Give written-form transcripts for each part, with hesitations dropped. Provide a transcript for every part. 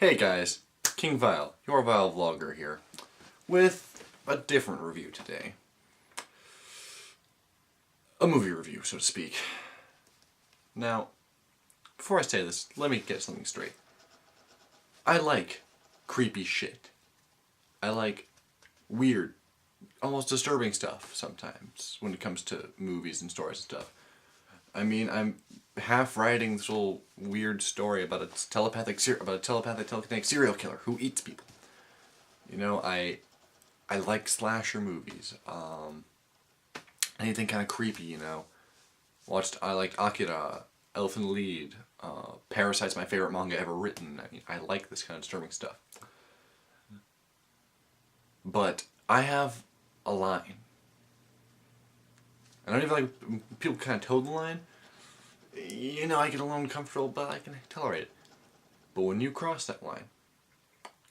Hey guys, King Vile, your Vile vlogger here, with a different review today. A movie review, so to speak. Now, before I say this, let me get something straight. I like creepy shit. I like weird, almost disturbing stuff sometimes when it comes to movies and stories and stuff. I mean, I'm half writing this little weird story about a telekinetic serial killer who eats people. You know, I like slasher movies. Anything kind of creepy, you know. I like Akira, Elfen Lied, Parasite's my favorite manga ever written. I mean, I like this kind of disturbing stuff. But I have a line. I don't even like when people kind of toe the line. You know, I get a little uncomfortable, but I can tolerate it. But when you cross that line,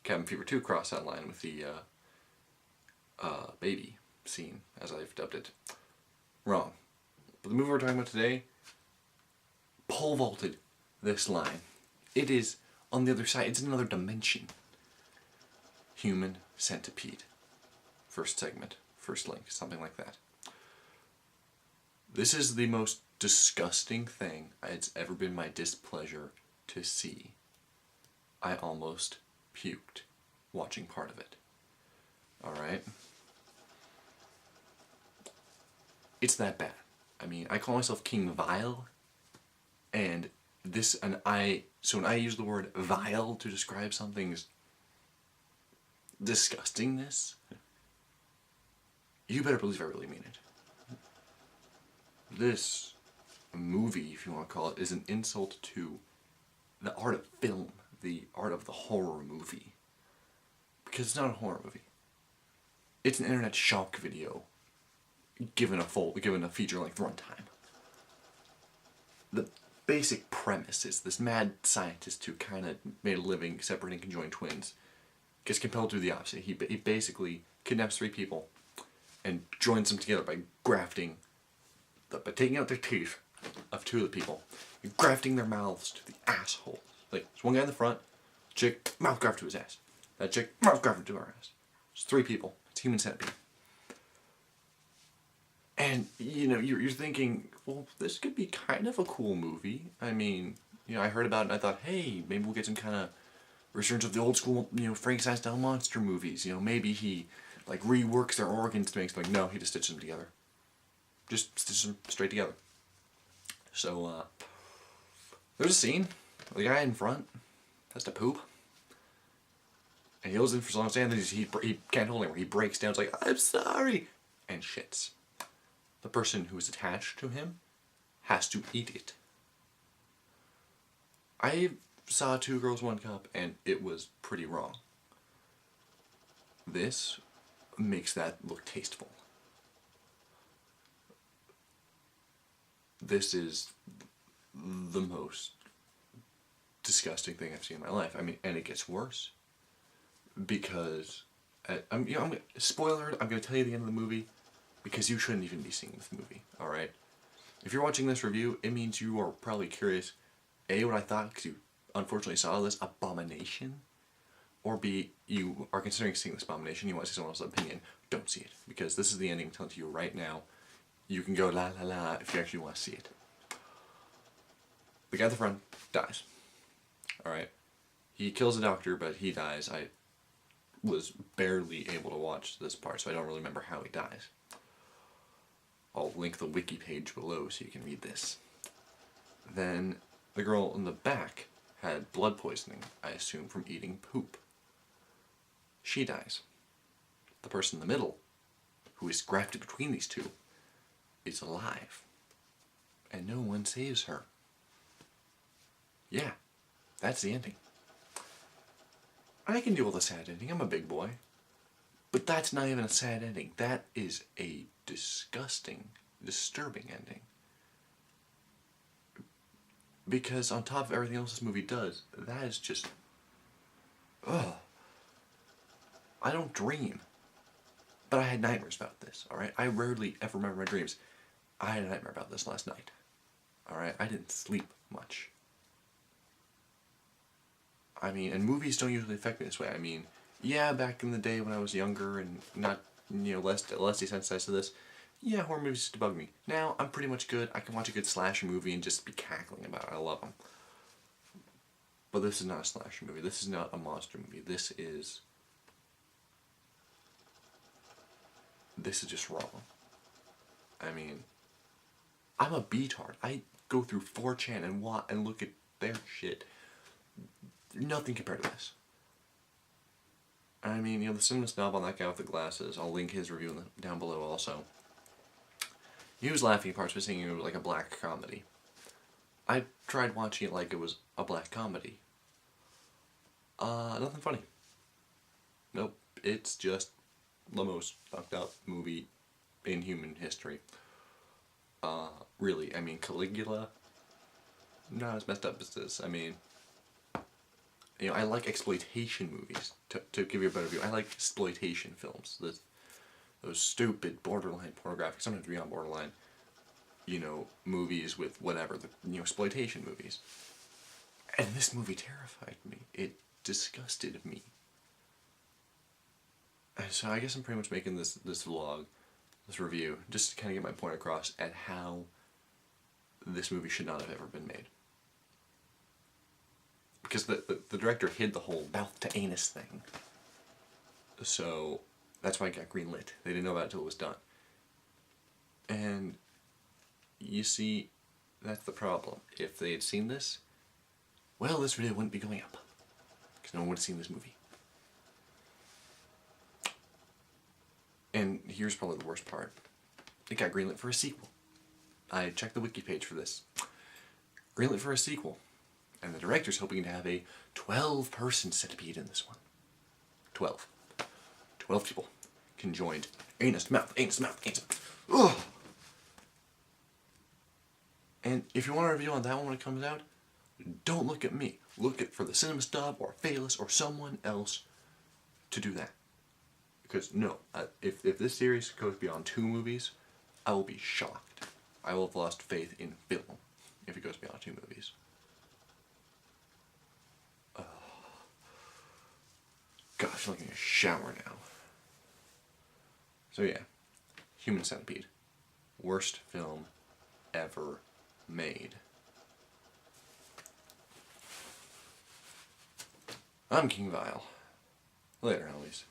Cabin Fever 2 crossed that line with the baby scene, as I've dubbed it. Wrong. But the movie we're talking about today pole vaulted this line. It is on the other side. It's in another dimension. Human Centipede. First segment. First link. Something like that. This is the most disgusting thing it's ever been my displeasure to see. I almost puked watching part of it. Alright? It's that bad. I mean, I call myself King Vile, and when I use the word vile to describe something's disgustingness, you better believe I really mean it. This movie, if you want to call it, is an insult to the art of film, the art of the horror movie. Because it's not a horror movie. It's an internet shock video given a feature-length runtime. The basic premise is this mad scientist who kind of made a living separating conjoined twins gets compelled to do the opposite. He basically kidnaps 3 people and joins them together by taking out their teeth of 2 of the people and grafting their mouths to the assholes. Like, there's one guy in the front, chick, mouth grafted to his ass. That chick, mouth grafted to her ass. It's 3 people. It's Human Centipede. And, you know, you're thinking, well, this could be kind of a cool movie. I mean, you know, I heard about it and I thought, hey, maybe we'll get some kind of resurgence of the old school, you know, Frankenstein-style monster movies. You know, maybe he, like, reworks their organs to make something. No, he just stitches them together. Just stitches them straight together. So, there's a scene. The guy in front has to poop. And he goes in for so long, and then he can't hold anymore. He breaks down. It's like, I'm sorry. And shits. The person who is attached to him has to eat it. I saw 2 Girls, 1 Cup, and it was pretty wrong. This makes that look tasteful. This is the most disgusting thing I've seen in my life. I mean, and it gets worse. Because, spoiler alert, I'm going to tell you the end of the movie, because you shouldn't even be seeing this movie, alright? If you're watching this review, it means you are probably curious, A, what I thought, because you unfortunately saw this abomination, or B, you are considering seeing this abomination, you want to see someone else's opinion. Don't see it, because this is the ending I'm telling you right now. You can go la la la if you actually want to see it. The guy at the front dies. Alright? He kills the doctor, but he dies. I was barely able to watch this part, so I don't really remember how he dies. I'll link the wiki page below so you can read this. Then the girl in the back had blood poisoning, I assume, from eating poop. She dies. The person in the middle, who is grafted between these 2, is alive. And no one saves her. Yeah, that's the ending. I can deal with a sad ending. I'm a big boy. But that's not even a sad ending. That is a disgusting, disturbing ending. Because on top of everything else this movie does, that is just... ugh. I don't dream. But I had nightmares about this, alright? I rarely ever remember my dreams. I had a nightmare about this last night. Alright? I didn't sleep much. I mean, and movies don't usually affect me this way. I mean, yeah, back in the day when I was younger and not, less desensitized to this, yeah, horror movies used to bug me. Now, I'm pretty much good. I can watch a good slasher movie and just be cackling about it. I love them. But this is not a slasher movie. This is not a monster movie. This is just wrong. I mean, I'm a beatard. I go through 4chan and look at their shit. Nothing compared to this. I mean, the cinema snob on that guy with the glasses, I'll link his review down below also. He was laughing at parts, but saying it was like a black comedy. I tried watching it like it was a black comedy. Nothing funny. Nope, it's just the most fucked up movie in human history. Really, I mean, Caligula, not as messed up as this. I mean, I like exploitation movies. To give you a better view, I like exploitation films. Those stupid, borderline pornographic, sometimes beyond borderline, movies with whatever, exploitation movies. And this movie terrified me. It disgusted me. And so I guess I'm pretty much making this vlog, this review, just to kind of get my point across at how this movie should not have ever been made. Because the director hid the whole mouth to anus thing. So that's why it got greenlit. They didn't know about it until it was done. And you see, that's the problem. If they had seen this, well, this video wouldn't be going up. Because no one would have seen this movie. And here's probably the worst part. It got greenlit for a sequel. I checked the wiki page for this. Greenlit for a sequel. And the director's hoping to have a 12-person centipede in this one. 12. 12 people conjoined. Anus, mouth, anus, mouth, anus. Ugh! And if you want a review on that one when it comes out, don't look at me. Look at for the Cinema Snob or Phaelus or someone else to do that. Because no, if this series goes beyond 2 movies, I will be shocked. I will have lost faith in film if it goes beyond 2 movies. Gosh, I'm taking a shower now. So yeah, Human Centipede. Worst film ever made. I'm King Vile. Later, homies.